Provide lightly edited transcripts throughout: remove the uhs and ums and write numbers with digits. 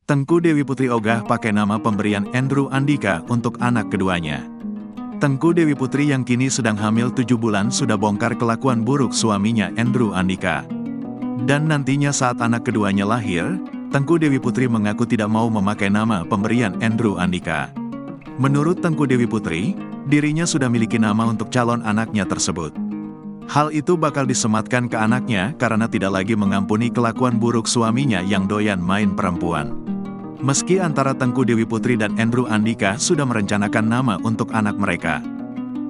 Tengku Dewi Putri ogah pakai nama pemberian Andrew Andika untuk anak keduanya. Tengku Dewi Putri yang kini sedang hamil 7 bulan sudah bongkar kelakuan buruk suaminya Andrew Andika. Dan nantinya saat anak keduanya lahir, Tengku Dewi Putri mengaku tidak mau memakai nama pemberian Andrew Andika. Menurut Tengku Dewi Putri, dirinya sudah miliki nama untuk calon anaknya tersebut. Hal itu bakal disematkan ke anaknya karena tidak lagi mengampuni kelakuan buruk suaminya yang doyan main perempuan. Meski antara Tengku Dewi Putri dan Andrew Andika sudah merencanakan nama untuk anak mereka.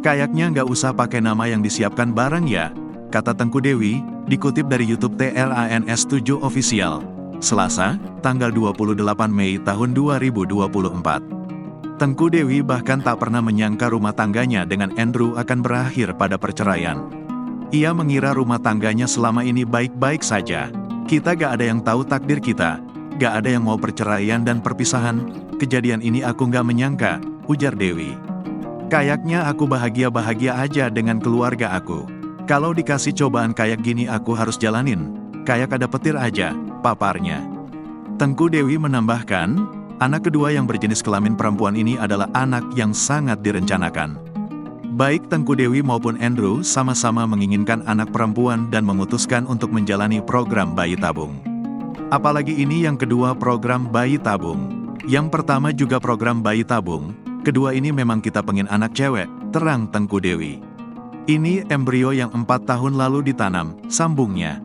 Kayaknya nggak usah pakai nama yang disiapkan bareng ya, kata Tengku Dewi, dikutip dari YouTube TLANS7 Official, Selasa, tanggal 28 Mei tahun 2024. Tengku Dewi bahkan tak pernah menyangka rumah tangganya dengan Andrew akan berakhir pada perceraian. Ia mengira rumah tangganya selama ini baik-baik saja. Kita gak ada yang tahu takdir kita. Gak ada yang mau perceraian dan perpisahan, kejadian ini aku gak menyangka, ujar Dewi. Kayaknya aku bahagia-bahagia aja dengan keluarga aku. Kalau dikasih cobaan kayak gini aku harus jalanin, kayak ada petir aja, paparnya. Tengku Dewi menambahkan, anak kedua yang berjenis kelamin perempuan ini adalah anak yang sangat direncanakan. Baik Tengku Dewi maupun Andrew sama-sama menginginkan anak perempuan dan memutuskan untuk menjalani program bayi tabung. Apalagi ini yang kedua program bayi tabung. Yang pertama juga program bayi tabung, kedua ini memang kita pengen anak cewek, terang Tengku Dewi. Ini embrio yang 4 tahun lalu ditanam, sambungnya.